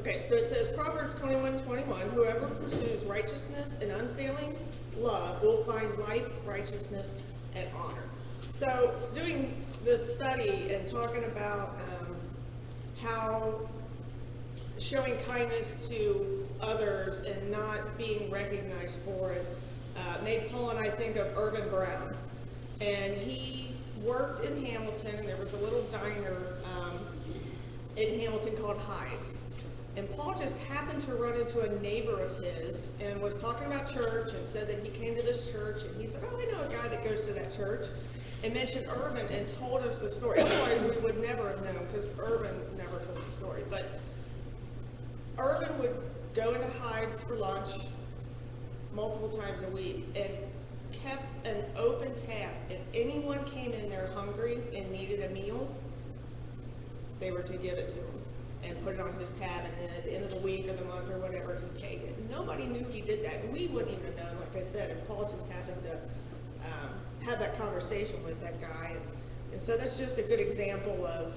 Okay, so it says Proverbs 21:21, whoever pursues righteousness and unfailing love will find life, righteousness, and honor. So doing this study and talking about how showing kindness to others and not being recognized for it made Paul and I think of Irvin Brown. And he worked in Hamilton, and there was a little diner in Hamilton called Hyde's. And Paul just happened to run into a neighbor of his and was talking about church and said that he came to this church. And he said, oh, I know a guy that goes to that church. And mentioned Irvin and told us the story. Otherwise, we would never have known because Irvin never told the story. But Irvin would go into Hyde's for lunch multiple times a week and kept an open tap. If anyone came in there hungry and needed a meal, they were to give it to him and put it on his tab, and then at the end of the week or the month or whatever, he paid it. Nobody knew he did that, and we wouldn't even know, like I said, if Paul just happened to have that conversation with that guy. And so that's just a good example of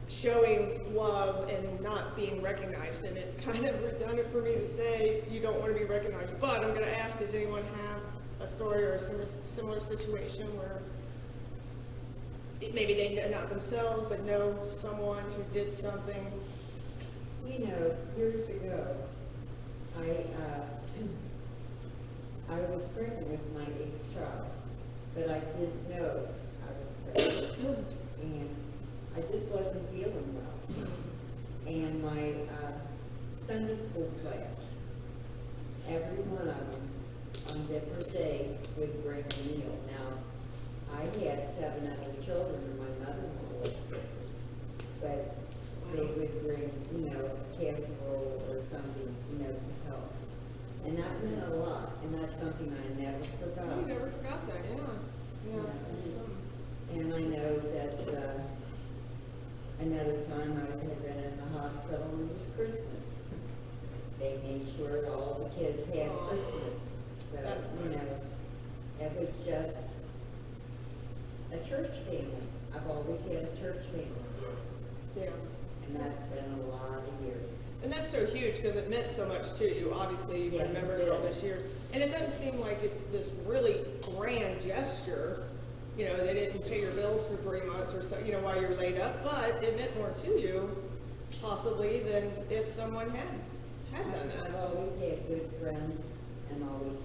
showing love and not being recognized. And it's kind of redundant for me to say you don't want to be recognized, but I'm going to ask, does anyone have a story or a similar situation where maybe they know, not themselves, but know someone who did something? You know, years ago, I was pregnant with my 8th child, but I didn't know I was pregnant, and I just wasn't feeling well. And my Sunday school class, every one of them on different days would bring a meal. Now, I had 7 other children, and my mother-in-law was with us, but they would bring, a casserole or something, to help. And that meant a lot, and that's something I never forgot. Oh, you never forgot that, yeah. And I know that another time I had been in the hospital, and it was Christmas. They made sure all the kids had Christmas. So, that's nice. It was just a church family. I've always had a church family. Yeah. And that's been a lot of years. And that's so huge because it meant so much to you. Obviously, you've Yes, remembered it it all did. this year. And it doesn't seem like it's this really grand gesture. They didn't pay your bills for 3 months or so, while you're laid up. But it meant more to you, possibly, than if someone had done that. I've always had good friends and always,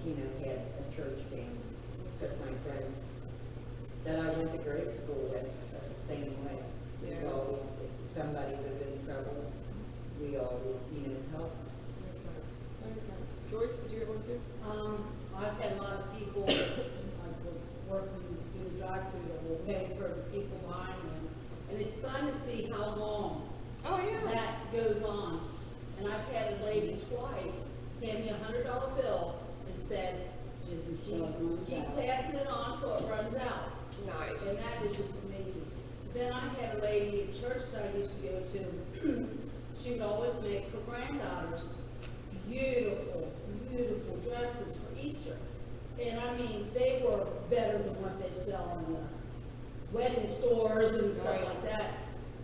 had a church family. Because my friends that I went to grade school with are the same way. Yeah. We always, if somebody was in trouble, we always, help. That's nice. That is nice. Joyce, did you have one too? I've had a lot of people working in the drive-thru that will pay for the people behind them. And it's fun to see how long Oh, yeah. that goes on. And I've had a lady twice hand me $100 bill and said, just keep passing it on till it runs out. Nice. And that is just amazing. Then I had a lady at church that I used to go to. She would always make her granddaughters beautiful, beautiful dresses for Easter. And I mean, they were better than what they sell in the wedding stores and stuff Right. like that.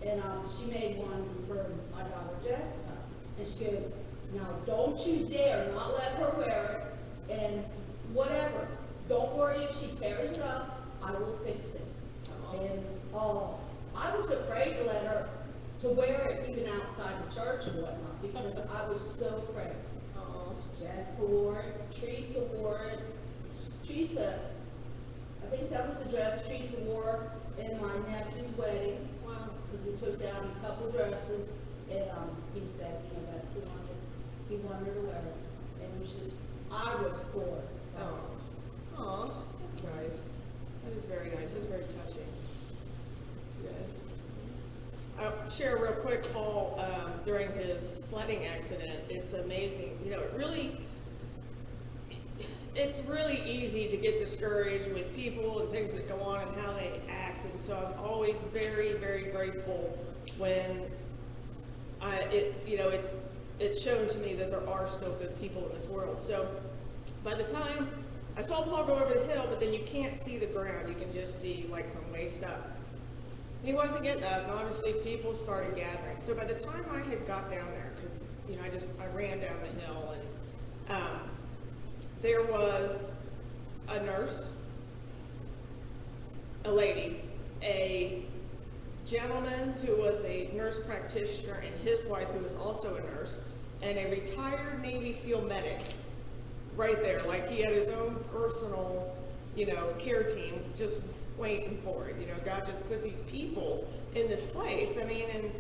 And she made one for my daughter Jessica. And she goes, now don't you dare not let her wear it. And whatever, don't worry if she tears it up, I will fix it. And I was afraid to let her to wear it even outside the church and whatnot because I was so afraid. Jessica wore it, Teresa wore it. Teresa, I think that was the dress Teresa wore in my nephew's wedding. Wow. Because we took down a couple dresses, and he said, that's the one that he wanted her to wear. And it was just, I was poor. Oh, that's nice. That is very nice. That's very touching. Good. I'll share real quick, Paul, during his sledding accident, it's amazing. It's really easy to get discouraged with people and things that go on and how they act. And so I'm always very, very grateful when it's shown to me that there are still good people in this world. So by the time I saw Paul go over the hill, but then you can't see the ground. You can just see like from waist up. He wasn't getting up, and obviously people started gathering. So by the time I had got down there, I ran down the hill, and there was a nurse, a lady, a gentleman who was a nurse practitioner, and his wife who was also a nurse, and a retired Navy SEAL medic right there. Like, he had his own personal, care team just waiting for it. God just put these people in this place. I mean, and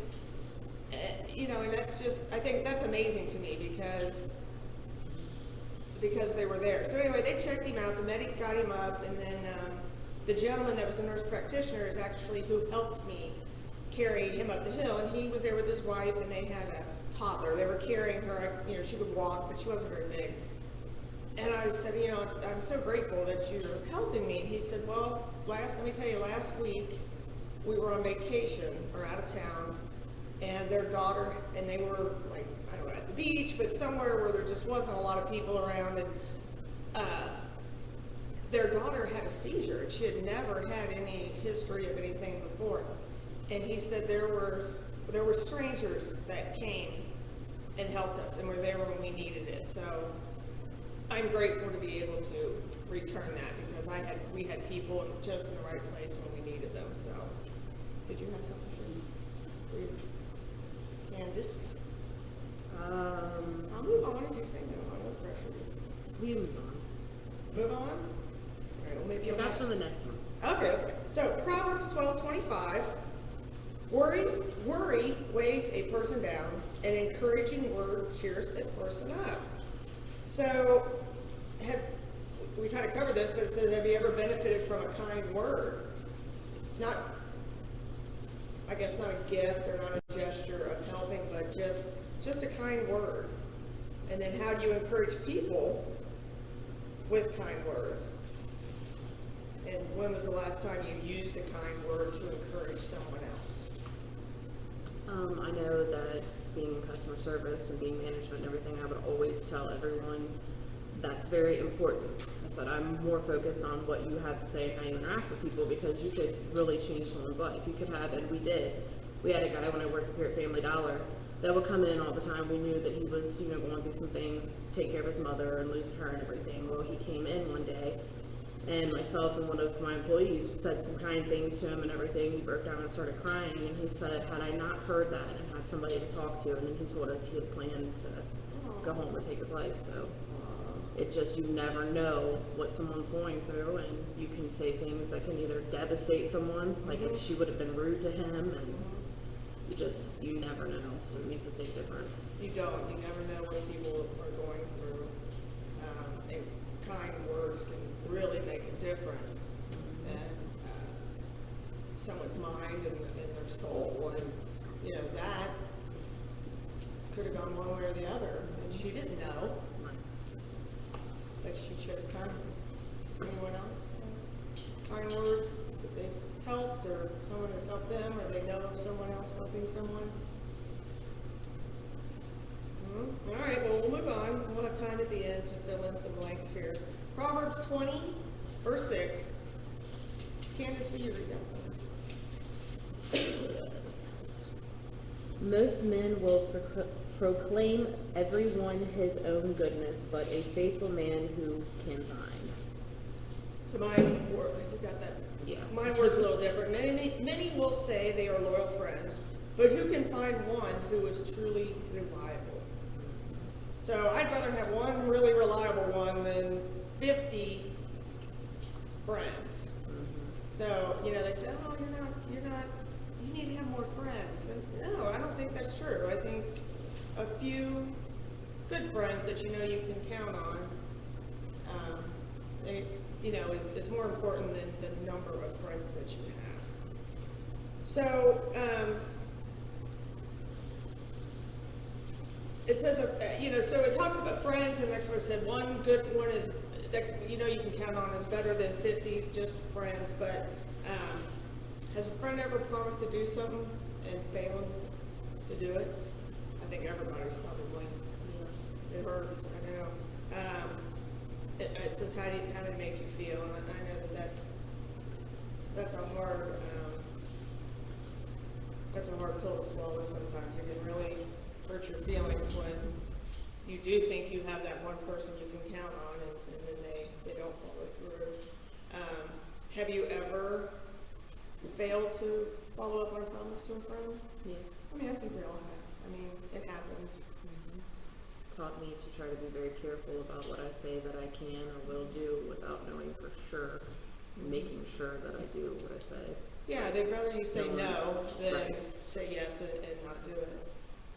that's just, I think that's amazing to me because they were there. So anyway, they checked him out. The medic got him up, and then the gentleman that was the nurse practitioner is actually who helped me carry him up the hill, and he was there with his wife, and they had a toddler. They were carrying her. She could walk, but she wasn't very big. And I said, I'm so grateful that you're helping me. And he said, well, let me tell you, last week we were on vacation or out of town, and their daughter, and they were like, I don't know, at the beach, but somewhere where there just wasn't a lot of people around, and their daughter had a seizure, and she had never had any history of anything before. And he said there were strangers that came and helped us and were there when we needed it. So I'm grateful to be able to return that, because we had people just in the right place when we needed them. So, did you have something for you, Candace? I'll move on. Did you say no? I won't pressure you. We move on. Move on. All right. Well, maybe That's on the next one. Okay. So Proverbs 12:25. Worry weighs a person down, an encouraging word cheers a person up. So, we kind of covered this, but it says, have you ever benefited from a kind word? I guess not a gift or not a gesture of helping, but just a kind word. And then how do you encourage people with kind words? And when was the last time you used a kind word to encourage someone else? I know that being in customer service and being management and everything, I would always tell everyone that's very important. I said I'm more focused on what you have to say and how you interact with people, because you could really change someone's life. You could have, and we did. We had a guy when I worked up here at Family Dollar that would come in all the time. We knew that he was, going through some things, take care of his mother and losing her and everything. Well, he came in one day, and myself and one of my employees said some kind things to him and everything. He broke down and started crying, and he said, had I not heard that and had somebody to talk to, and then he told us he had planned to go home and take his life. So it just, you never know what someone's going through, and you can say things that can either devastate someone, like if she would have been rude to him, and you never know. So it makes a big difference. You don't. You never know what people are going through. And kind words can really make a difference in someone's mind and their soul. And, that could have gone one way or the other. And she didn't know, but she chose kindness. Anyone else? Kind words that they've helped, or someone has helped them, or they know of someone else helping someone? All right, well, we'll move on. We'll have time at the end to fill in some blanks here. Proverbs 20, verse 6. Candace, will you read that one? Most men will proclaim everyone his own goodness, but a faithful man who can find. So mine word, you got that? Yeah. My word's a little different. Many will say they are loyal friends, but who can find one who is truly reliable? So I'd rather have one really reliable one than 50 friends. So, they say, oh, you're not, you need to have more friends. And no, I don't think that's true. I think a few good friends that you can count on, is more important than the number of friends that you have. So, it says, so it talks about friends, and next one said one good one is that you can count on is better than 50 just friends. But has a friend ever promised to do something and failed to do it? I think everybody's probably. It hurts. I know. It says how did it make you feel? And I know that's a hard pill to swallow sometimes. It can really hurt your feelings when you do think you have that one person you can count on and then they don't follow through. Have you ever failed to follow up on a promise to a friend? Yes. I mean, I think we all have. I mean, it happens. Taught me to try to be very careful about what I say that I can or will do without knowing for sure, making sure that I do what I say. Yeah, they'd rather you say no than Right. say yes and not do it.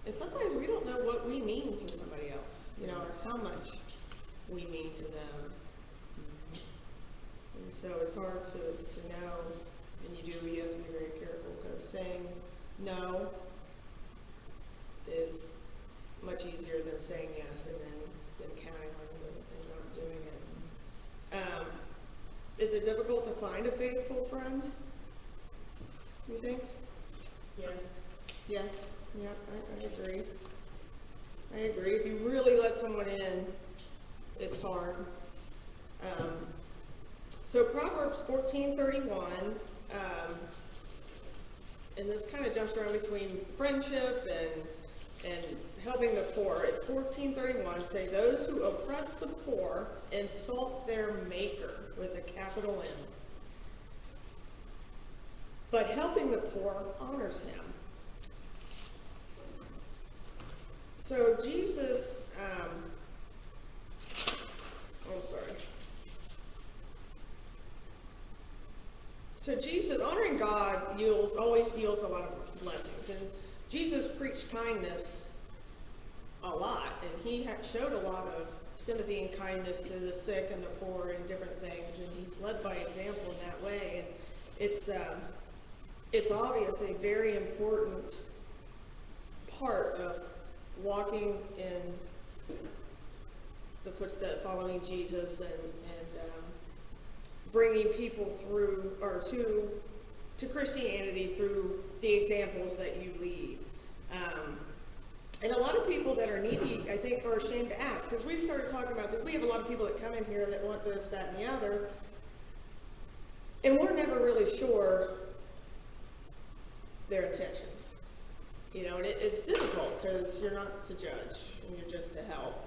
And sometimes we don't know what we mean to somebody else, you know, or how much we mean to them. And so it's hard to know, and you have to be very careful, because saying no is much easier than saying yes and then counting on you and not doing it. Is it difficult to find a faithful friend, you think? Yes. Yes, yeah, I agree. I agree. If you really let someone in, it's hard. So Proverbs 14:31, and this kind of jumps around between friendship and helping the poor. At 14:31, say, those who oppress the poor insult their maker, with a capital M. But helping the poor honors him. So Jesus, So Jesus, honoring God always yields a lot of blessings. And Jesus preached kindness a lot, and he showed a lot of sympathy and kindness to the sick and the poor and different things, and he's led by example in that way. And it's obvious a very important part of walking in the footsteps, following Jesus, and bringing people through or to Christianity through the examples that you lead. And a lot of people that are needy, I think, are ashamed to ask, because we've started talking about that. We have a lot of people that come in here that want this, that, and the other, and we're never really sure their intentions. You know, and it's difficult because you're not to judge, and you're just to help.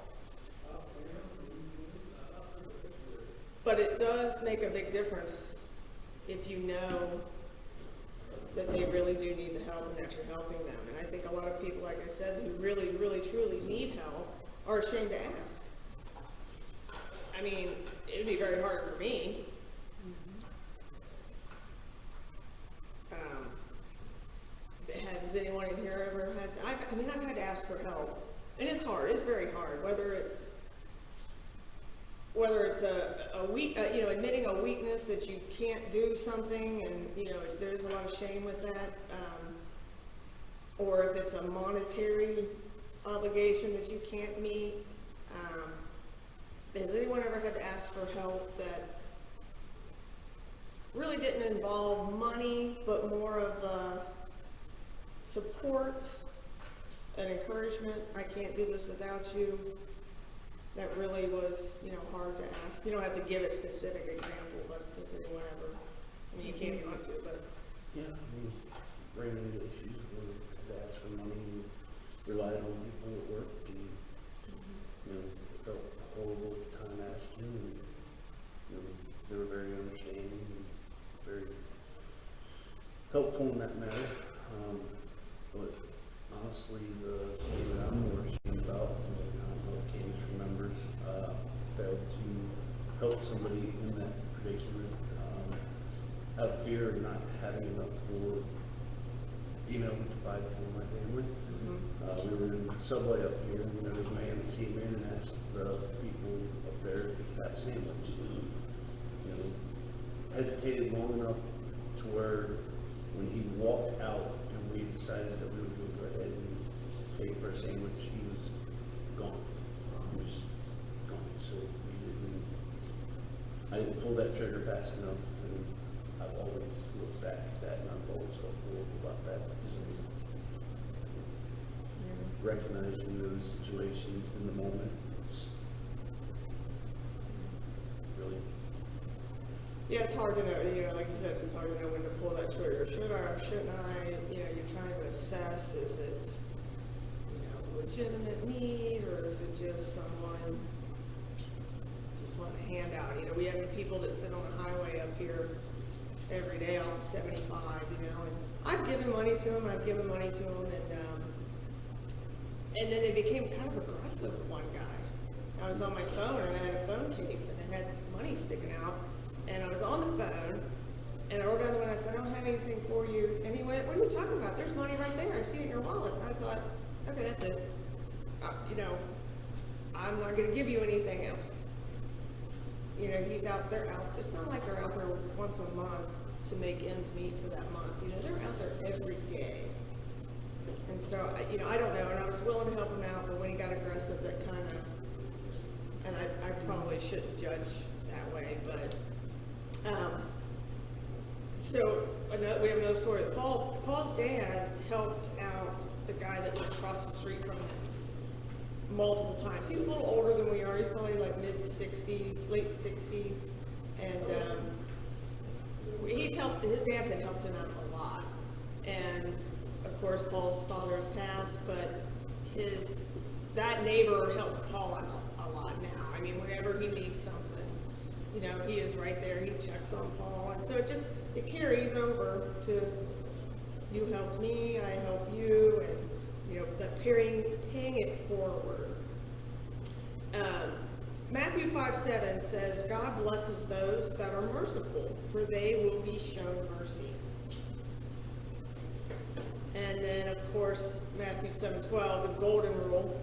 But it does make a big difference if you know that they really do need the help and that you're helping them. And I think a lot of people, like I said, who really, really, truly need help are ashamed to ask. I mean, it'd be very hard for me. Has anyone in here ever had, I've had to ask for help. And it's hard, it's very hard, whether it's admitting a weakness that you can't do something, and there's a lot of shame with that, or if it's a monetary obligation that you can't meet. Has anyone ever had to ask for help that really didn't involve money, but more of support and encouragement? I can't do this without you. That really was, hard to ask. You don't have to give a specific example, but has anyone ever? I mean, you can if you want to, but. Yeah, ran into issues where I had to ask for money and relied on people at work, and felt horrible at the time asking, and they were very understanding and very helpful in that matter. But honestly, the thing that I'm more ashamed about, and I don't know if Candace remembers, failed to help somebody in that predicament out of fear of not having enough for being able to provide for my family. We were in Subway up here, and there was a man that came in and asked the people up there if he could have a sandwich. Hesitated long enough to where when he walked out and we decided that we were going to go ahead and pay for a sandwich, he was gone. He was gone. So I didn't pull that trigger fast enough, and I've always looked back at that, and I've always felt horrible about that. So recognizing those situations in the moment is really. Yeah, it's hard to know, like you said, it's hard to know when to pull that trigger. Should I or shouldn't I? You're trying to assess, is it, legitimate need, or is it just someone just wanting a handout? You know, we have people that sit on the highway up here every day off 75, you know, and I've given money to them, and then they became kind of aggressive with one guy. I was on my phone, and I had a phone case, and it had money sticking out, and I was on the phone, and I wrote down the one, I said, I don't have anything for you. And he went, what are you talking about? There's money right there. I see it in your wallet. And I thought, okay, that's it. You know, I'm not going to give you anything else. You know, he's out there. It's not like they're out there once a month to make ends meet for that month. You know, they're out there every day. And so, you know, I don't know. And I was willing to help him out, but when he got aggressive, that kind of, and I probably shouldn't judge that way, but, so we have another story. Paul's dad helped out the guy that lives across the street from him multiple times. He's a little older than we are. He's probably like mid-60s, late 60s, and his dad had helped him out a lot. And of course, Paul's father has passed, but that neighbor helps Paul out a lot now. I mean, whenever he needs something, you know, he is right there. He checks on Paul, and so it carries over to you helped me, I help you, and you know, paying it forward. Matthew 5:7 says, God blesses those that are merciful, for they will be shown mercy. And then, of course, Matthew 7:12, the golden rule.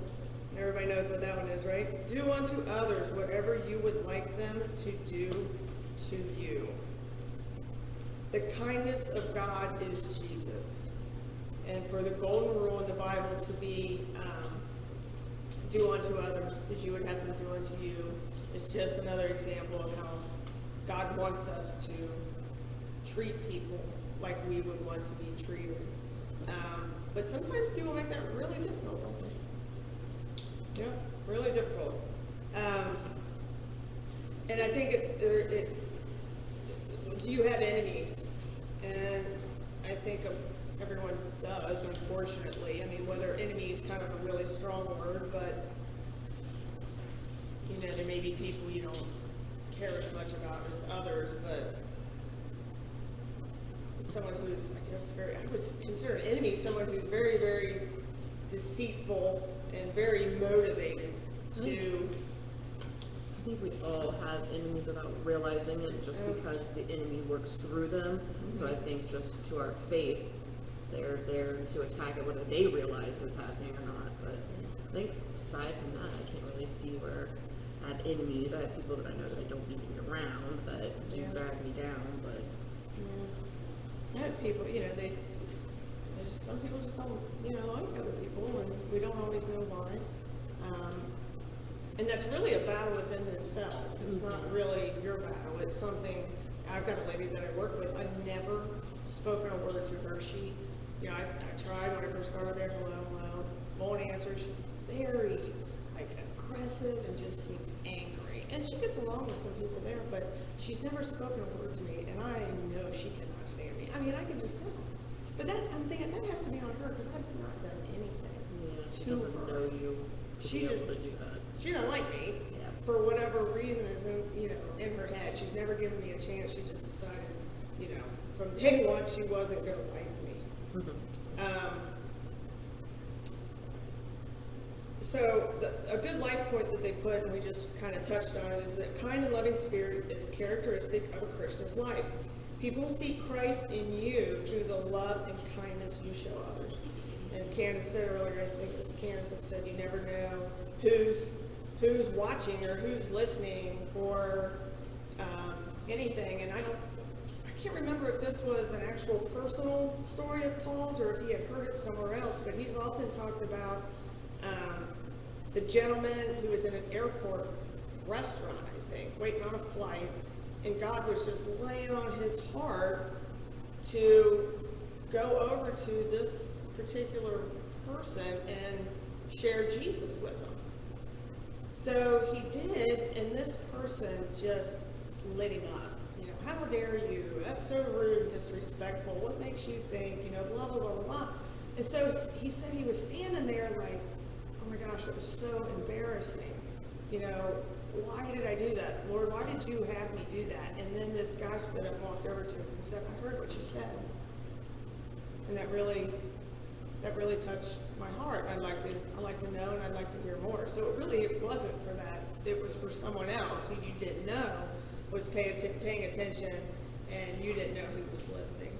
Everybody knows what that one is, right? Do unto others whatever you would like them to do to you. The kindness of God is Jesus. And for the golden rule in the Bible to be do unto others as you would have them do unto you is just another example of how God wants us to treat people like we would want to be treated. But sometimes people make that really difficult, don't they? Yeah, really difficult. And I think do you have enemies? And I think everyone does, unfortunately. I mean, whether enemy is kind of a really strong word, but, you know, there may be people you don't care as much about as others, but someone who's, I guess, I would consider an enemy someone who's very, very deceitful and very motivated to... I think we all have enemies without realizing it, just because the enemy works through them. Mm-hmm. So I think just to our faith, they're there to attack it, whether they realize it's happening or not. But I think aside from that, I can't really see where I have enemies. I have people that I know that I don't need to be around that do drag me down. But I have people, you know, there's just some people just don't, you know, like other people, and we don't always know why. And that's really a battle within themselves. It's not really your battle. It's something. I've got a lady that I work with. I've never spoken a word to her. She, you know, I tried when I first started there. Hello, won't answer. She's very aggressive and just seems angry. And she gets along with some people there, but she's never spoken a word to me, and I know she cannot stand me. I mean, I can just tell. But I'm thinking that has to be on her because I've not done anything she to doesn't her. know you to She be just able to do that. She doesn't like me for whatever reason is in her head. She's never given me a chance. She just decided, you know, from day one she wasn't going to like me. Mm-hmm. So a good life point that they put, and we just kind of touched on it, is that kind and loving spirit is characteristic of a Christian's life. People see Christ in you through the love and kindness you show others. And Candace said earlier, I think it was Candace that said, you never know who's watching or who's listening or anything. And I can't remember if this was an actual personal story of Paul's or if he had heard it somewhere else, but he's often talked about the gentleman who was in an airport restaurant, I think, waiting on a flight, and God was just laying on his heart to go over to this particular person and share Jesus with them. So he did, and this person just lit him up. You know, how dare you? That's so rude and disrespectful. What makes you think, you know, blah, blah, blah, blah. And so he said he was standing there like, oh my gosh, that was so embarrassing. You know, why did I do that? Lord, why did you have me do that? And then this guy stood up and walked over to him and said, I heard what you said. And that really touched my heart. I'd like to know, and I'd like to hear more. So it wasn't for that. It was for someone else who you didn't know was paying attention, and you didn't know who was listening.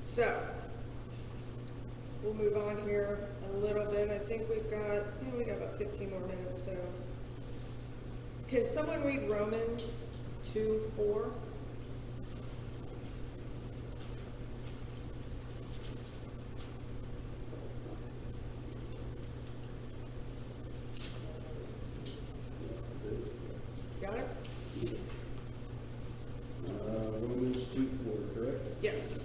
So we'll move on here a little bit. I think we got about 15 more minutes. So can someone read Romans 2:4? Got it? Romans 2:4, correct? Yes.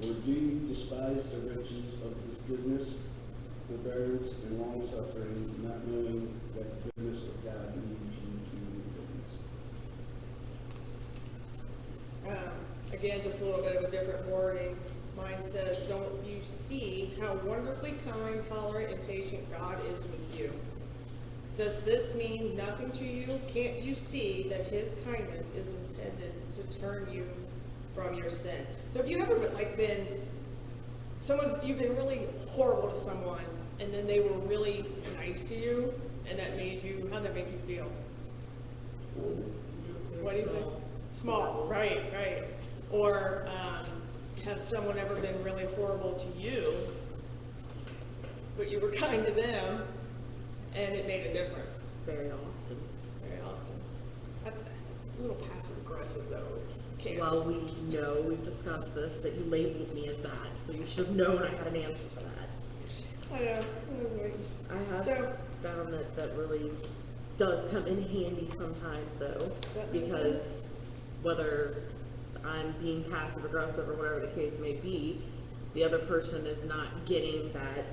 Or do you despise the riches of his goodness, forbearance, and long suffering, not knowing that the goodness of God leads you to repentance? Again, just a little bit of a different wording. Mine says, don't you see how wonderfully kind, tolerant, and patient God is with you? Does this mean nothing to you? Can't you see that his kindness is intended to turn you from your sin? So if you ever you've been really horrible to someone, and then they were really nice to you, and that made you, how'd that make you feel? What do you think? Small, right. Or has someone ever been really horrible to you, but you were kind to them, and it made a difference? Very often. Very often. That's a little passive aggressive though. Well, we've discussed this, that you labeled me as that, so you should have known I had an answer for that. I know. I was waiting. I have So- found that really does come in handy sometimes though, because whether I'm being passive aggressive or whatever the case may be, the other person is not getting that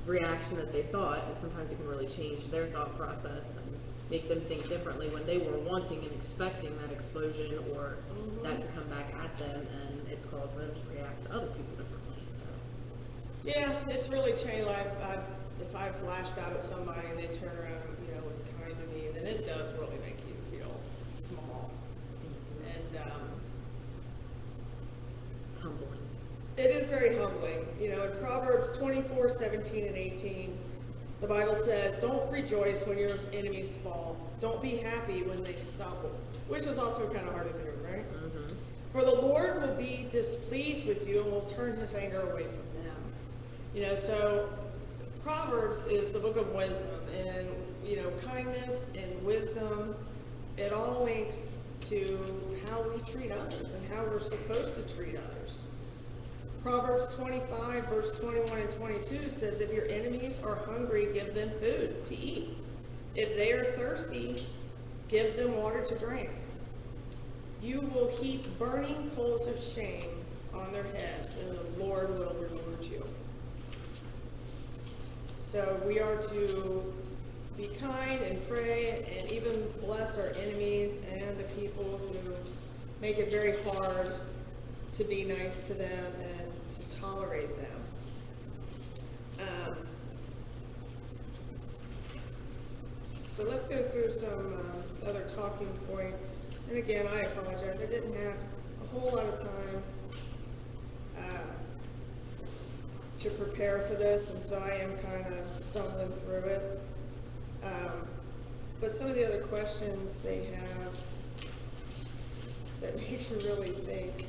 reaction that they thought, and sometimes it can really change their thought process and make them think differently when they were wanting and expecting that explosion or that to come back at them, and it's caused them to react to other people differently. So Yeah, it's really changed. If I've lashed out at somebody and they turn around and, was kind to me, then it does really make you feel small. And humbling. it is very humbling. In Proverbs 24:17 and 18, the Bible says, don't rejoice when your enemies fall. Don't be happy when they stumble, which is also kind of hard to do, right? For the Lord will be displeased with you and will turn his anger away from them. So Proverbs is the book of wisdom, and, kindness and wisdom, it all links to how we treat others and how we're supposed to treat others. Proverbs 25, verse 21 and 22 says, if your enemies are hungry, give them food to eat. If they are thirsty, give them water to drink. You will heap burning coals of shame on their heads, and the Lord will reward you. So we are to be kind and pray and even bless our enemies and the people who make it very hard to be nice to them and to tolerate them. So let's go through some other talking points. And again, I apologize. I didn't have a whole lot of time to prepare for this, and so I am kind of stumbling through it. But some of the other questions they have that makes you really think.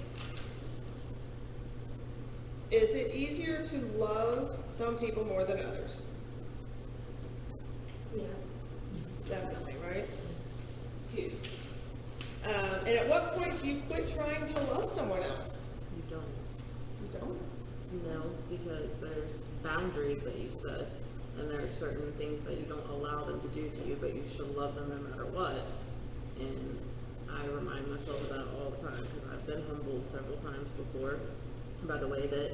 Is it easier to love some people more than others? Yes. Definitely, right? Excuse me. And at what point do you quit trying to love someone else? You don't. You don't? No, because there's boundaries that you set, and there are certain things that you don't allow them to do to you, but you should love them no matter what. And I remind myself of that all the time, because I've been humbled several times before by the way that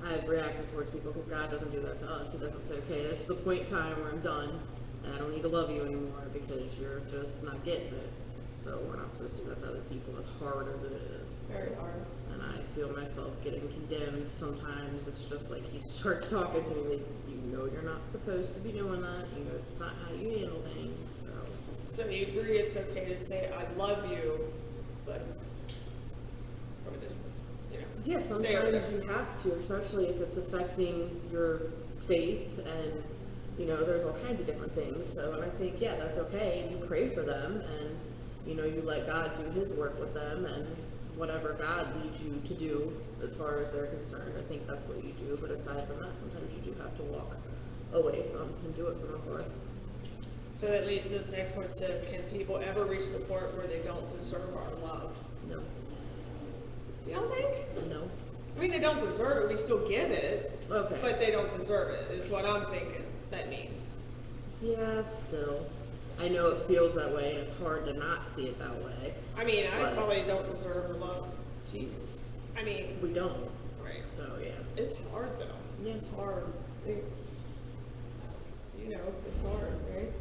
I've reacted towards people, because God doesn't do that to us. He doesn't say, okay, this is the point in time where I'm done, and I don't need to love you anymore because you're just not getting it. So we're not supposed to do that to other people, as hard as it is. Very hard. And I feel myself getting condemned sometimes. It's just like he starts talking to me like, you know you're not supposed to be doing that. You know it's not how you handle things. So So you agree it's okay to say, I love you, but from a distance, you know? yeah, Stay over sometimes there. you have to, especially if it's affecting your faith and, you know, there's all kinds of different things. So, and I think, yeah, that's okay. And you pray for them and, you know, you let God do his work with them and whatever God leads you to do as far as they're concerned. I think that's what you do. But aside from that, sometimes you do have to walk away some and do it from afar. So at least this next one says, can people ever reach the point where they don't deserve our love? No, You don't think? no. I mean, they don't deserve it, we still give it, Okay. but they don't deserve it, is what I'm thinking that means. Yeah, still. I know it feels that way and it's hard to not see it that way. I mean, I But- probably don't deserve the love of Jesus. I mean, We don't. right. So, yeah. It's hard though. Yeah. It's hard. You know, it's hard, right?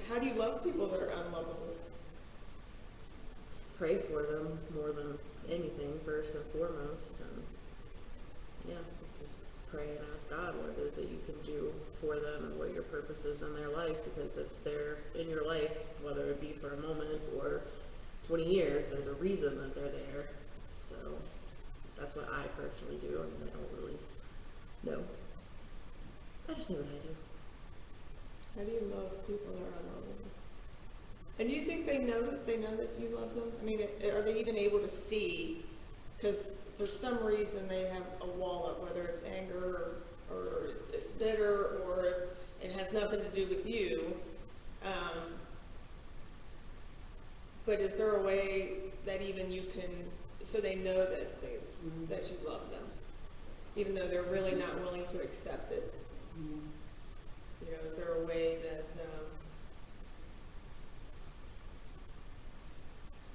How do you love people that are unlovable? Pray for them more than anything, first and foremost. And yeah, just pray and ask God what it is that you can do for them and what your purpose is in their life. Because if they're in your life, whether it be for a moment or 20 years, there's a reason that they're there. So that's what I personally do. I mean, I don't really know. I just do what I do. How do you love people that are unlovable? And do you think they know that you love them? I mean, are they even able to see? Because for some reason they have a wall up, whether it's anger or it's bitter or it has nothing to do with you. But is there a way that even you can, so they know that that you love them, even though they're really not willing to accept it? You know, is there a way that,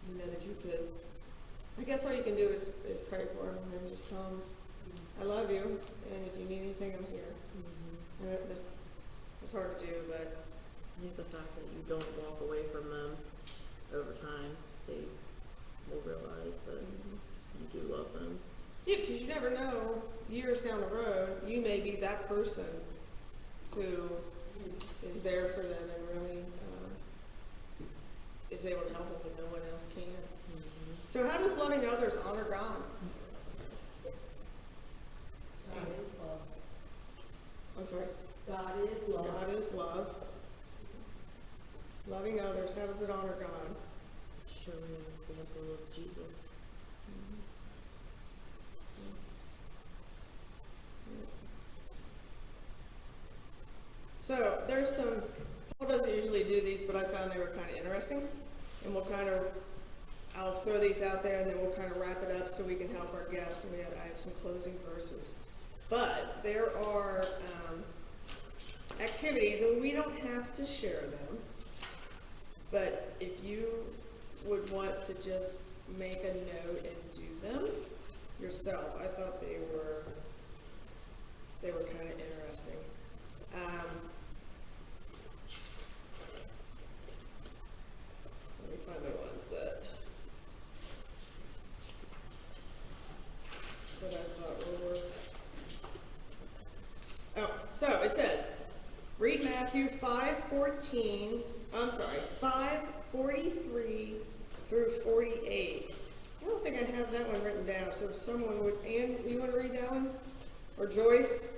you know, that you could, I guess all you can do is pray for them and then just tell them, I love you, and if you need anything, I'm here. And it's hard to do, but I think the fact that you don't walk away from them over time, they will realize that you do love them. yeah, because you never know, years down the road, you may be that person who is there for them and really is able to help them when no one else can. So how does loving others honor God? God is love. I'm sorry. God is love. God is love. Loving others, how does it honor God? Showing an example of Jesus. So there's some, Paul doesn't usually do these, but I found they were kind of interesting. And I'll throw these out there and then we'll kind of wrap it up so we can help our guests. And I have some closing verses. But there are activities, and we don't have to share them. But if you would want to just make a note and do them yourself, I thought they were kind of interesting. Let me find the ones that I thought were worth. Oh, so it says, read Matthew 5:43 through 48. I don't think I have that one written down, so if someone would, Ann, you want to read that one? Or Joyce?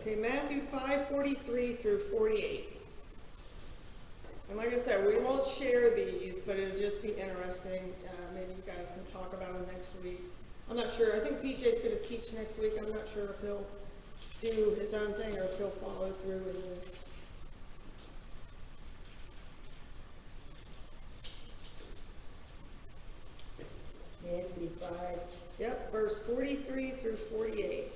Okay, Matthew 5:43 through 48. And like I said, we won't share these, but it'll just be interesting. Maybe you guys can talk about them next week. I'm not sure. I think PJ's going to teach next week. I'm not sure if he'll do his own thing or if he'll follow through with this. Matthew 5, Yep, verse 43 through 48.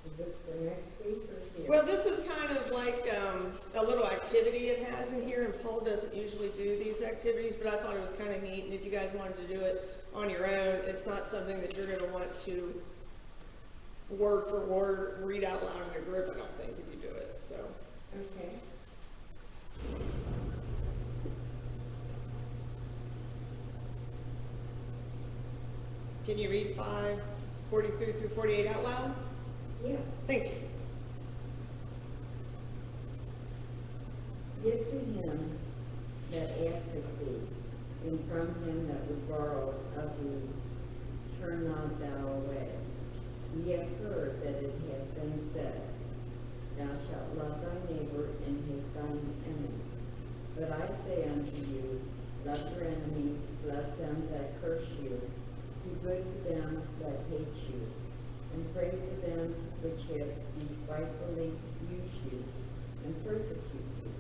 is this for next week or is too. Well, this is kind of like a little activity it has in here, and Paul doesn't usually do these activities, but I thought it was kind of neat, and if you guys wanted to do it on your own, it's not something that you're gonna want to word for word read out loud in a group, I don't think, if you do it, so. Okay. Can you read 5:43 through 48 out loud? Yeah. Thank you. Give to him that asketh thee, and from him that would borrow of thee, turn not thou away. Ye have heard that it hath been said, Thou shalt love thy neighbor and hate thine enemy. But I say unto you, love your enemies, bless them that curse you, do good to them that hate you, and pray for them which have despitefully used you and persecute you,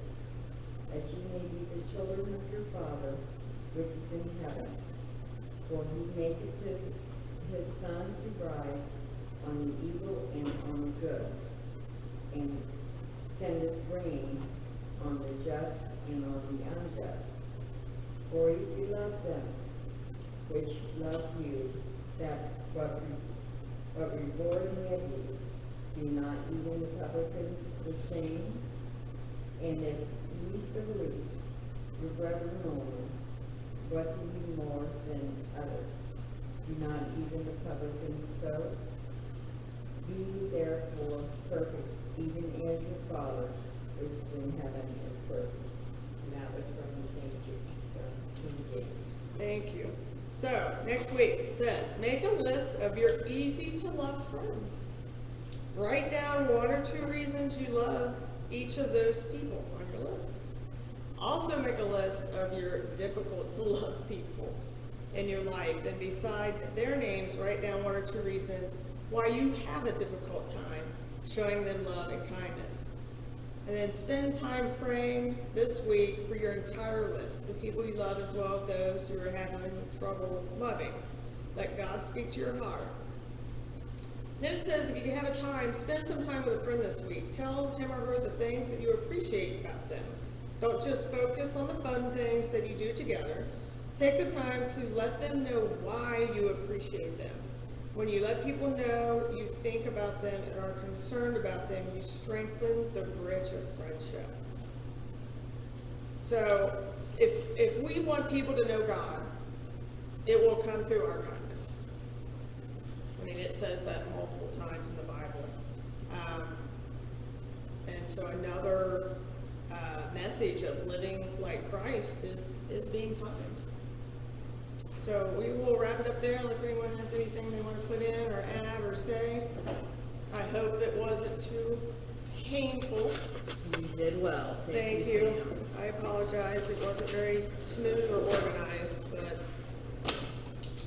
that ye may be the children of your Father which is in heaven. For he maketh his sun to rise on the evil and on the good, and sendeth rain on the just and on the unjust. For if you love them which love you, that what reward have ye? Do not even the publicans the same? And if ye salute your brethren only, what do you more than others? Do not even the publicans so? Be ye therefore perfect, even as your Father which is in heaven is perfect. And that was from the King James. Thank you. So, next week it says, make a list of your easy to love friends. Write down 1 or 2 reasons you love each of those people on your list. Also make a list of your difficult to love people in your life, and beside their names, write down 1 or 2 reasons why you have a difficult time showing them love and kindness. And then spend time praying this week for your entire list, the people you love as well as those who are having trouble loving. Let God speak to your heart. Then it says, if you have a time, spend some time with a friend this week. Tell him or her the things that you appreciate about them. Don't just focus on the fun things that you do together. Take the time to let them know why you appreciate them. When you let people know you think about them and are concerned about them, you strengthen the bridge of friendship. So, if we want people to know God, it will come through our kindness. I mean, it says that multiple times in the Bible. And so another message of living like Christ is being kind. So we will wrap it up there unless anyone has anything they want to put in or add or say. I hope it wasn't too painful. You did well. Thank you. I apologize. It wasn't very smooth or organized, but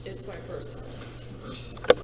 it's my first time.